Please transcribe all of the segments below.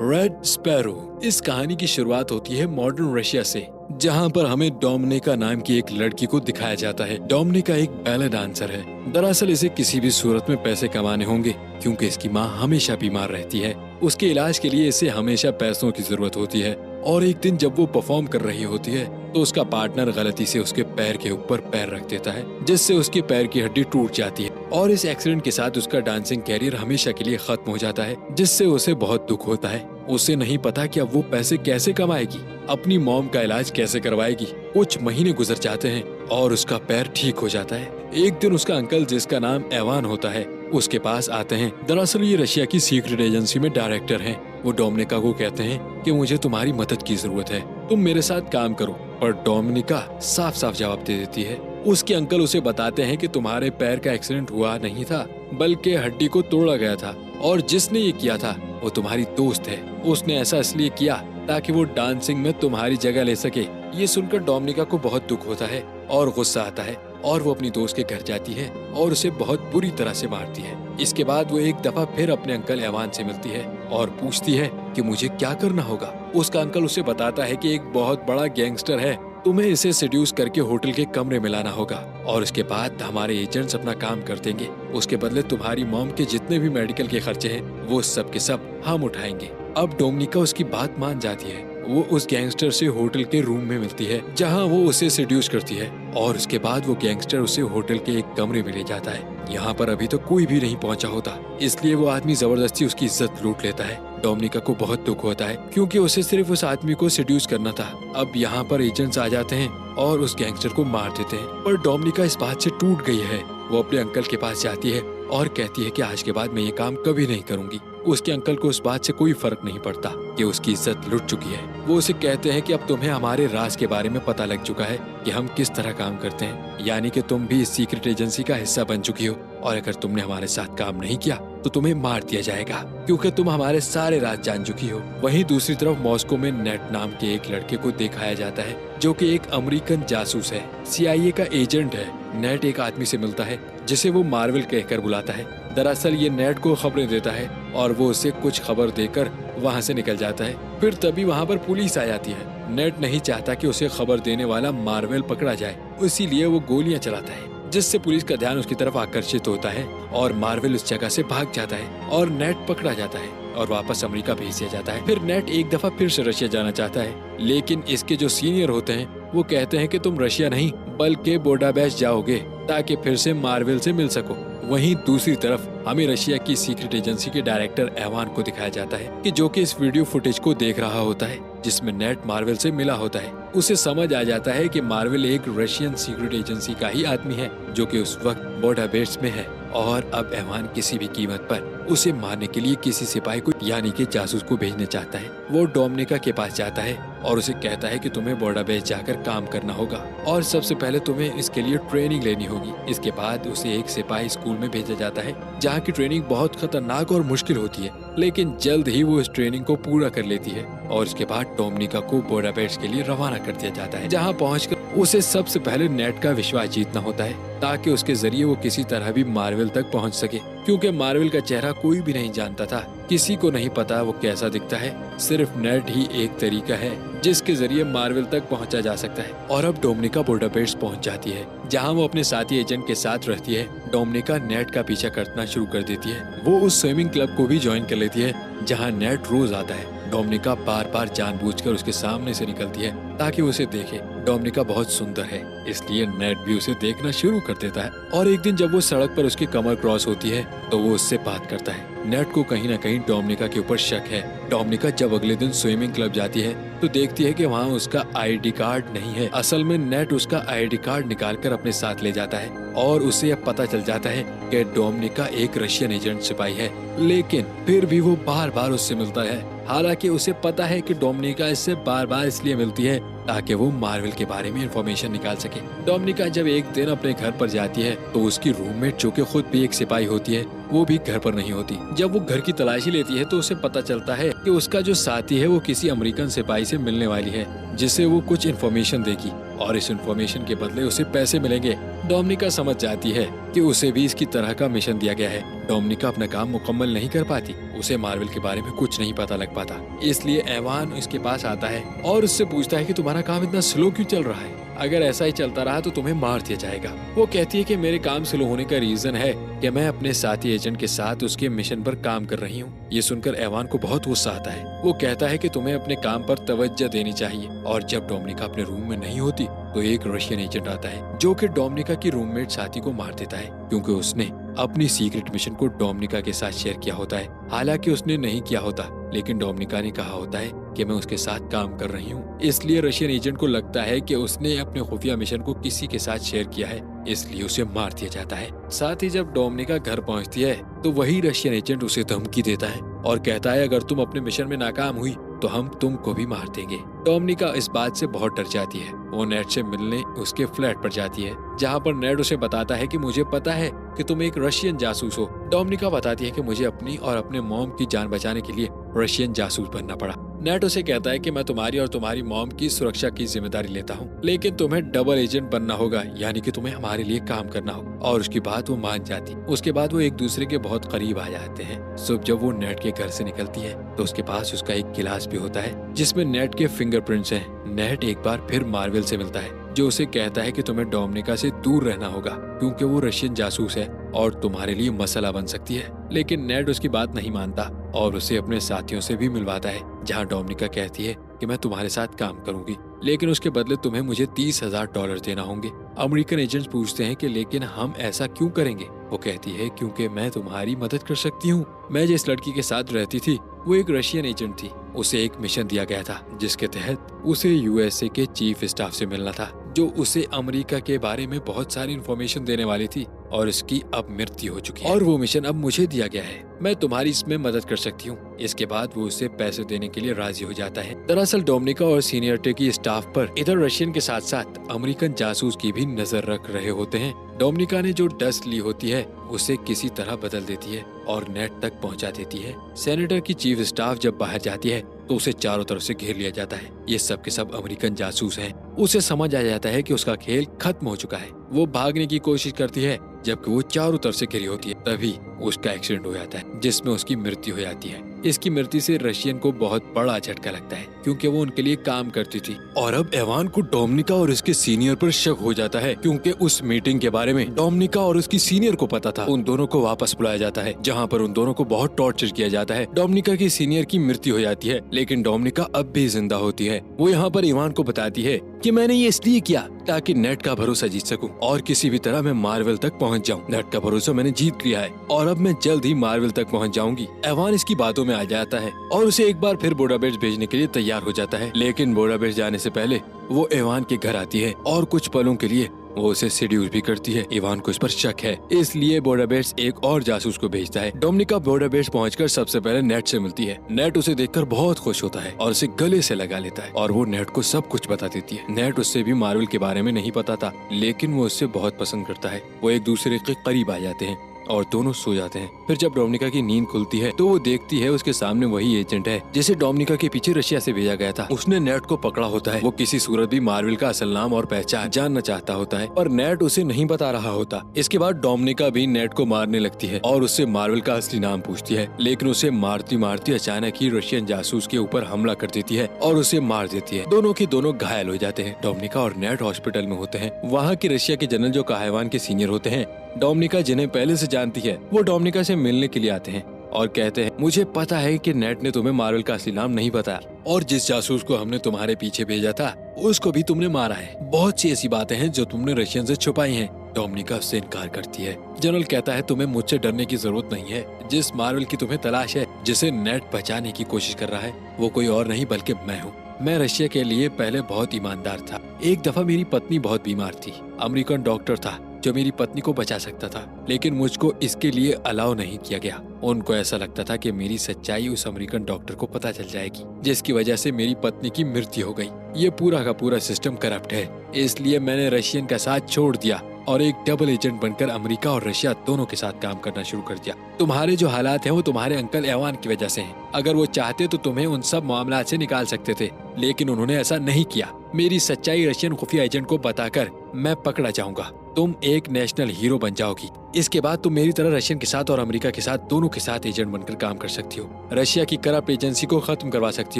Red sparrow. इस कहानी की शुरुआत होती है मॉडर्न रशिया से, जहाँ पर हमें डोमिनिका नाम की एक लड़की को दिखाया जाता है। डोमिनिका एक बैले डांसर है। दरअसल इसे किसी भी सूरत में पैसे कमाने होंगे, क्योंकि इसकी माँ हमेशा बीमार रहती है। उसके इलाज के लिए इसे हमेशा पैसों की जरूरत होती है। और एक दिन जब वो परफॉर्म कर रही होती है तो उसका पार्टनर गलती से उसके पैर के ऊपर पैर रख देता है, जिससे उसके पैर की हड्डी टूट जाती है। और इस एक्सीडेंट के साथ उसका डांसिंग कैरियर हमेशा के लिए खत्म हो जाता है, जिससे उसे बहुत दुख होता है। उसे नहीं पता कि अब वो पैसे कैसे कमाएगी, अपनी मॉम का इलाज कैसे करवाएगी। कुछ महीने गुजर जाते हैं और उसका पैर ठीक हो जाता है। एक दिन उसका अंकल, जिसका नाम एवान होता है, उसके पास आते हैं। दरअसल ये रशिया की सीक्रेट एजेंसी में डायरेक्टर हैं। वो डोमिनिका को कहते हैं कि मुझे तुम्हारी मदद की जरूरत है, तुम मेरे साथ काम करो। पर डोमिनिका साफ साफ जवाब दे देती है। उसके अंकल उसे बताते हैं कि तुम्हारे पैर का एक्सीडेंट हुआ नहीं था, बल्कि हड्डी को तोड़ा गया था, और जिसने ये किया था वो तुम्हारी दोस्त है। उसने ऐसा इसलिए किया ताकि वो डांसिंग में तुम्हारी जगह ले सके। ये सुनकर डोमिनिका को बहुत दुख होता है और गुस्सा आता है, और वो अपनी दोस्त के घर जाती है और उसे बहुत बुरी तरह से मारती है। इसके बाद वो एक दफा फिर अपने अंकल एवान से मिलती है और पूछती है कि मुझे क्या करना होगा। उसका अंकल उसे बताता है कि एक बहुत बड़ा गैंगस्टर है, तुम्हें इसे सेड्यूस करके होटल के कमरे में लाना होगा, और उसके बाद हमारे एजेंट्स अपना काम कर देंगे। उसके बदले तुम्हारी मॉम के जितने भी मेडिकल के खर्चे हैं वो सब के सब हम उठाएंगे। अब डोमिनिका उसकी बात मान जाती है। वो उस गैंगस्टर से होटल के रूम में मिलती है, जहां वो उसे सेड्यूस करती है, और उसके बाद वो गैंगस्टर उसे होटल के एक कमरे में ले जाता है। यहाँ पर अभी तो कोई भी नहीं पहुँचा होता, इसलिए वो आदमी जबरदस्ती उसकी इज्जत लूट लेता है। डोमिनिका को बहुत दुख होता है, क्योंकि उसे सिर्फ उस आदमी को सेड्यूस करना था। अब यहाँ पर एजेंट्स आ जाते हैं और उस गैंगस्टर को मार देते हैं। पर डोमिनिका इस बात से टूट गई है। वो अपने अंकल के पास जाती है और कहती है कि आज के बाद मैं ये काम कभी नहीं करूंगी। उसके अंकल को उस बात से कोई फर्क नहीं पड़ता कि उसकी इज्जत लुट चुकी है। वो उसे कहते हैं कि अब तुम्हें हमारे राज के बारे में पता लग चुका है कि हम किस तरह काम करते हैं, यानी कि तुम भी इस सीक्रेट एजेंसी का हिस्सा बन चुकी हो, और अगर तुमने हमारे साथ काम नहीं किया तो तुम्हें मार दिया जाएगा, क्योंकि तुम हमारे सारे राज जान चुकी हो। वहीं दूसरी तरफ मॉस्को में नेट नाम के एक लड़के को दिखाया जाता है, जो कि एक अमेरिकन जासूस है, CIA का एजेंट है। नेट एक आदमी से मिलता है जिसे वो मार्वल कहकर बुलाता है। दरअसल ये नेट को खबरें देता है और वो उसे कुछ खबर देकर वहाँ से निकल जाता है। फिर तभी वहाँ पर पुलिस आ जाती है। नेट नहीं चाहता कि उसे खबर देने वाला मार्वल पकड़ा जाए, इसीलिए वो गोलियां चलाता है, जिससे पुलिस का ध्यान उसकी तरफ आकर्षित होता है और मार्वल उस जगह से भाग जाता है और नेट पकड़ा जाता है और वापस अमेरिका भेज दिया जाता है। फिर नेट एक दफा फिर से रशिया जाना चाहता है, लेकिन इसके जो सीनियर होते हैं वो कहते हैं कि तुम रशिया नहीं बल्कि बुडापेस्ट जाओगे ताकि फिर से मार्वल से मिल सको। वहीं दूसरी तरफ हमें रशिया की सीक्रेट एजेंसी के डायरेक्टर एवान को दिखाया जाता है कि जो कि इस वीडियो फुटेज को देख रहा होता है जिसमें नेट मार्वल से मिला होता है। उसे समझ आ जाता है कि मार्वल एक रशियन सीक्रेट एजेंसी का ही आदमी है, जो कि उस वक्त बुडापेस्ट में है, और अब एवान किसी भी कीमत पर उसे मारने के लिए किसी सिपाही को, यानी कि जासूस को भेजने चाहता है। वो डोमिनिका के पास जाता है और उसे कहता है कि तुम्हें बुडापेस्ट जाकर काम करना होगा, और सबसे पहले तुम्हें इसके लिए ट्रेनिंग लेनी होगी। इसके बाद उसे एक सिपाही स्कूल में भेजा जाता है, जहाँ की ट्रेनिंग बहुत खतरनाक और मुश्किल होती है, लेकिन जल्द ही वो इस ट्रेनिंग को पूरा कर लेती है। और इसके बाद डोमिनिका को बुडापेस्ट के लिए रवाना कर दिया जाता है, जहाँ पहुंचकर उसे सबसे पहले नेट का विश्वास जीतना होता है, ताकि उसके जरिए वो किसी तरह भी मार्वल तक पहुंच सके, क्योंकि मार्वल का चेहरा कोई भी नहीं जानता था। किसी को नहीं पता वो कैसा दिखता है, सिर्फ नेट ही एक तरीका है जिसके जरिए मार्वल तक पहुंचा जा सकता है। और अब डोमिनिका बुडापेस्ट पहुंच जाती है, जहां वो अपने साथी एजेंट के साथ रहती है। डोमिनिका नेट का पीछा करना शुरू कर देती है। वो उस स्विमिंग क्लब को भी ज्वाइन कर लेती है जहाँ नेट रोज आता है। डोमिनिका बार बार जानबूझकर उसके सामने से निकलती है ताकि उसे देखे। डोमिनिका बहुत सुंदर है, इसलिए नेट भी उसे देखना शुरू कर देता है। और एक दिन जब वो सड़क पर उसकी कमर क्रॉस होती है तो वो उससे बात करता है। नेट को कहीं न कहीं डोमिनिका के ऊपर शक है। डोमिनिका जब अगले दिन स्विमिंग क्लब जाती है तो देखती है कि वहाँ उसका ID कार्ड नहीं है। असल में नेट उसका ID कार्ड निकालकर अपने साथ ले जाता है, और उसे अब पता चल जाता है कि डोमिनिका एक रशियन एजेंट सिपाही है। लेकिन फिर भी वो बार बार उससे मिलता है, हालांकि उसे पता है कि डोमिनिका इससे बार बार इसलिए मिलती है ताकि वो मार्वल के बारे में इंफॉर्मेशन निकाल सके। डोमिनिका जब एक दिन अपने घर पर जाती है तो उसकी रूममेट, जो कि खुद भी एक सिपाही होती है, वो भी घर पर नहीं होती। जब वो घर की तलाशी लेती है तो उसे पता चलता है कि उसका जो साथी है वो किसी अमेरिकन सिपाही से मिलने वाली है, जिसे वो कुछ इन्फॉर्मेशन देगी। और इस इन्फॉर्मेशन के बदले उसे पैसे मिलेंगे। डोमिनिका समझ जाती है कि उसे भी इसकी तरह का मिशन दिया गया है। डोमिनिका अपना काम मुकम्मल नहीं कर पाती, उसे मार्वल के बारे में कुछ नहीं पता लग पाता। इसलिए एवान उसके पास आता है और उससे पूछता है कि तुम्हारा काम इतना स्लो क्यों चल रहा है? अगर ऐसा ही चलता रहा तो तुम्हें मार दिया जाएगा। वो कहती है कि मेरे काम स्लो होने का रीजन है कि मैं अपने साथी एजेंट के साथ उसके मिशन पर काम कर रही हूँ। ये सुनकर एवान को बहुत गुस्सा आता है। वो कहता है कि तुम्हें अपने काम पर तवज्जो देनी चाहिए। और जब डोमिनिका अपने रूम में नहीं होती तो एक रशियन एजेंट आता है जो कि डोमिनिका की रूममेट साथी को मार देता है, क्योंकि उसने अपनी सीक्रेट मिशन को डोमिनिका के साथ शेयर किया होता है। हालांकि उसने नहीं किया होता, लेकिन डोमिनिका ने कहा होता है कि मैं उसके साथ काम कर रही हूँ। इसलिए रशियन एजेंट को लगता है कि उसने अपने खुफिया मिशन को किसी के साथ शेयर किया है, इसलिए उसे मार दिया जाता है। साथ ही जब डोमिनिका घर पहुँचती है तो वही रशियन एजेंट उसे धमकी देता है और कहता है अगर तुम अपने मिशन में नाकाम हुई तो हम तुमको भी मार देंगे। डोमिनिका इस बात से बहुत डर जाती है। वो नेट से मिलने उसके फ्लैट पर जाती है, जहाँ पर नेट उसे बताता है कि मुझे पता है कि तुम एक रशियन जासूस हो। डोमिनिका बताती है कि मुझे अपनी और अपने मॉम की जान बचाने के लिए रशियन जासूस बनना पड़ा। नेट उसे कहता है कि मैं तुम्हारी और तुम्हारी मॉम की सुरक्षा की जिम्मेदारी लेता हूँ, लेकिन तुम्हें डबल एजेंट बनना होगा, यानी कि तुम्हें हमारे लिए काम करना होगा। और उसकी बात वो मान जाती। उसके बाद वो एक दूसरे के बहुत करीब आ जाते हैं। सुबह जब वो नेट के घर से निकलती है तो उसके पास उसका एक गिलास भी होता है जिसमें नेट के फिंगरप्रिंट्स हैं। नेट एक बार फिर मार्वल से मिलता है जो उसे कहता है कि तुम्हें डोमिनिका से दूर रहना होगा क्योंकि वो रशियन जासूस है और तुम्हारे लिए मसला बन सकती है। लेकिन नेट उसकी बात नहीं मानता और उसे अपने साथियों से भी मिलवाता है, जहां डोमिनिका कहती है कि मैं तुम्हारे साथ काम करूंगी, लेकिन उसके बदले तुम्हें मुझे $30,000 देना होंगे। अमेरिकन एजेंट्स पूछते हैं कि लेकिन हम ऐसा क्यों करेंगे? वो कहती है क्योंकि मैं तुम्हारी मदद कर सकती हूँ। मैं जिस लड़की के साथ रहती थी वो एक रशियन एजेंट थी। उसे एक मिशन दिया गया था जिसके तहत उसे यूएसए के चीफ स्टाफ से मिलना था, जो उसे अमेरिका के बारे में बहुत सारी इन्फॉर्मेशन देने वाली थी और उसकी अब मृत्यु हो चुकी है और वो मिशन अब मुझे दिया गया है। मैं तुम्हारी इसमें मदद कर सकती हूँ। इसके बाद वो उसे पैसे देने के लिए राजी हो जाता है। दरअसल डोमिनिका और सीनियरिटी की स्टाफ पर इधर रशियन के साथ साथ अमेरिकन जासूस की भी नजर रख रहे होते हैं। डोमिनिका ने जो डस्ट ली होती है उसे किसी तरह बदल देती है और नेट तक पहुंचा देती है। सेनेटर की चीफ स्टाफ जब बाहर जाती है तो उसे चारों तरफ से घेर लिया जाता है। ये सब के सब अमेरिकन जासूस हैं। उसे समझ आ जाता है कि उसका खेल खत्म हो चुका है। वो भागने की कोशिश करती है जबकि वो चारों तरफ से घिरी होती है। तभी उसका एक्सीडेंट हो जाता है जिसमें उसकी मृत्यु हो जाती है। इसकी मृत्यु से रशियन को बहुत बड़ा झटका लगता है क्योंकि वो उनके लिए काम करती थी। और अब एवान को डोमिनिका और उसके सीनियर पर शक हो जाता है क्योंकि उस मीटिंग के बारे में डोमिनिका और उसकी सीनियर को पता था। उन दोनों को वापस बुलाया जाता है जहाँ पर उन दोनों को बहुत टॉर्चर किया जाता है। डोमिनिका की सीनियर की मृत्यु हो जाती है, लेकिन डोमिनिका अब भी जिंदा होती है। वो यहाँ पर इवान को बताती है कि मैंने ये इसलिए किया ताकि नेट का भरोसा जीत सकूं और किसी भी तरह मैं मार्वल तक पहुंच जाऊं। नेट का भरोसा मैंने जीत लिया है और अब मैं जल्द ही मार्वल तक पहुंच जाऊंगी। एवान इसकी बातों में आ जाता है और उसे एक बार फिर बुडापेस्ट भेजने के लिए तैयार हो जाता है। लेकिन बुडापेस्ट जाने से पहले वो एवान के घर आती है और कुछ पलों के लिए वो उसे सीड्यूस भी करती है। इवान को इस पर शक है, इसलिए बुडापेस्ट एक और जासूस को भेजता है। डोमिनिका बुडापेस्ट पहुंचकर सबसे पहले नेट से मिलती है। नेट उसे देखकर बहुत खुश होता है और उसे गले से लगा लेता है और वो नेट को सब कुछ बता देती है। नेट उससे भी मार्वल के बारे में नहीं पता था, लेकिन वो उससे बहुत पसंद करता है। वो एक दूसरे के करीब आ जाते हैं और दोनों सो जाते हैं। फिर जब डोमिनिका की नींद खुलती है तो वो देखती है उसके सामने वही एजेंट है जिसे डोमिनिका के पीछे रशिया से भेजा गया था। उसने नेट को पकड़ा होता है। वो किसी सूरत भी मार्वल का असल नाम और पहचान जानना चाहता होता है और नेट उसे नहीं बता रहा होता। इसके बाद डोमिनिका भी नेट को मारने लगती है और उससे मार्वल का असली नाम पूछती है, लेकिन उसे मारती मारती अचानक ही रशियन जासूस के ऊपर हमला कर देती है और उसे मार देती है। दोनों के दोनों घायल हो जाते हैं। डोमिनिका और नेट हॉस्पिटल में होते हैं। वहाँ के रशिया के जनरल जो काहवान के सीनियर होते हैं, डोमिनिका जिन्हें पहले से जानती है, वो डोमिनिका से मिलने के लिए आते हैं और कहते हैं मुझे पता है कि नेट ने तुम्हें मार्वल का असली नाम नहीं बताया और जिस जासूस को हमने तुम्हारे पीछे भेजा था उसको भी तुमने मारा है। बहुत सी ऐसी बातें हैं जो तुमने रशियन से छुपाई हैं। डोमिनिका उससे इनकार करती है। जनरल कहता है तुम्हें मुझसे डरने की जरूरत नहीं है। जिस मार्वल की तुम्हें तलाश है, जिसे नेट बचाने की कोशिश कर रहा है, वो कोई और नहीं बल्कि मैं हूँ। मैं रशिया के लिए पहले बहुत ईमानदार था। एक दफा मेरी पत्नी बहुत बीमार थी। अमेरिकन डॉक्टर था जो मेरी पत्नी को बचा सकता था, लेकिन मुझको इसके लिए अलाउ नहीं किया गया। उनको ऐसा लगता था कि मेरी सच्चाई उस अमेरिकन डॉक्टर को पता चल जाएगी, जिसकी वजह से मेरी पत्नी की मृत्यु हो गई। ये पूरा का पूरा सिस्टम करप्ट है, इसलिए मैंने रशियन का साथ छोड़ दिया और एक डबल एजेंट बनकर अमेरिका और रशिया दोनों के साथ काम करना शुरू कर दिया। तुम्हारे जो हालात हैं वो तुम्हारे अंकल एवान की वजह से हैं। अगर वो चाहते तो तुम्हें उन सब मामला से निकाल सकते थे, लेकिन उन्होंने ऐसा नहीं किया। मेरी सच्चाई रशियन खुफिया एजेंट को बताकर मैं पकड़ा जाऊंगा। तुम एक नेशनल हीरो बन जाओगी। इसके बाद तुम मेरी तरह रशियन के साथ और अमेरिका के साथ दोनों के साथ एजेंट बनकर काम कर सकती हो। रशिया की करप्ट एजेंसी को खत्म करवा सकती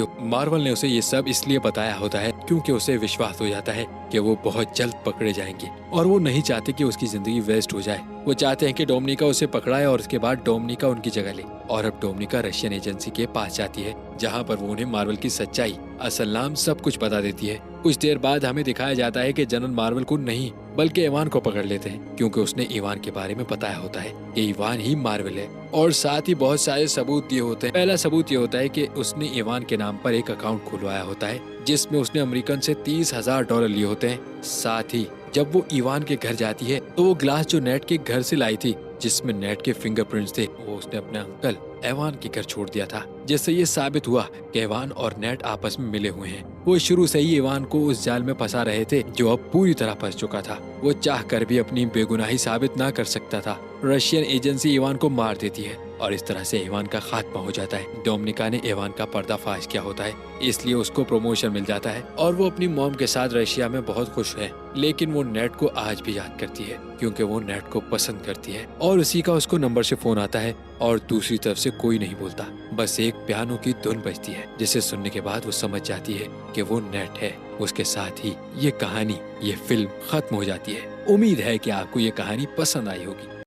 हो। मार्वल ने उसे ये सब इसलिए बताया होता है क्योंकि उसे विश्वास हो जाता है कि वो बहुत जल्द पकड़े जाएंगे और वो नहीं चाहते कि उसकी जिंदगी वेस्ट हो जाए। वो चाहते हैं कि डोमिनिका उसे पकड़ाए और उसके बाद डोमिनिका उनकी जगह ले। और अब डोमिनिका रशियन एजेंसी के पास जाती है जहाँ पर वो उन्हें मार्वल की सच्चाई, असल नाम, सब कुछ बता देती है। कुछ देर बाद हमें दिखाया जाता है कि जनरल मार्वल को नहीं बल्कि इवान को पकड़ लेते हैं क्योंकि उसने इवान के बारे में बताया होता है कि इवान ही मार्वल है। और साथ ही बहुत सारे सबूत दिए होते हैं। पहला सबूत ये होता है कि उसने इवान के नाम पर एक अकाउंट खुलवाया होता है जिसमें उसने अमेरिकन से $30,000 लिए होते हैं। साथ ही जब वो इवान के घर जाती है तो वो ग्लास जो नेट के घर से लाई थी जिसमें नेट के फिंगरप्रिंट्स थे वो उसने अपने अंकल एवान के घर छोड़ दिया था, जिससे ये साबित हुआ कि एवान और नेट आपस में मिले हुए हैं। वो शुरू से ही एवान को उस जाल में फंसा रहे थे जो अब पूरी तरह फंस चुका था। वो चाह कर भी अपनी बेगुनाही साबित ना कर सकता था। रशियन एजेंसी एवान को मार देती है और इस तरह से एवान का खात्मा हो जाता है। डोमिनिका ने एवान का पर्दाफाश किया होता है इसलिए उसको प्रमोशन मिल जाता है और वो अपनी मॉम के साथ रशिया में बहुत खुश है। लेकिन वो नेट को आज भी याद करती है क्योंकि वो नेट को पसंद करती है और उसी का उसको नंबर से फोन आता है और दूसरी तरफ से कोई नहीं बोलता, बस एक पियानो की धुन बजती है जिसे सुनने के बाद वो समझ जाती है कि वो नेट है। उसके साथ ही ये कहानी, ये फिल्म खत्म हो जाती है। उम्मीद है कि आपको ये कहानी पसंद आई होगी।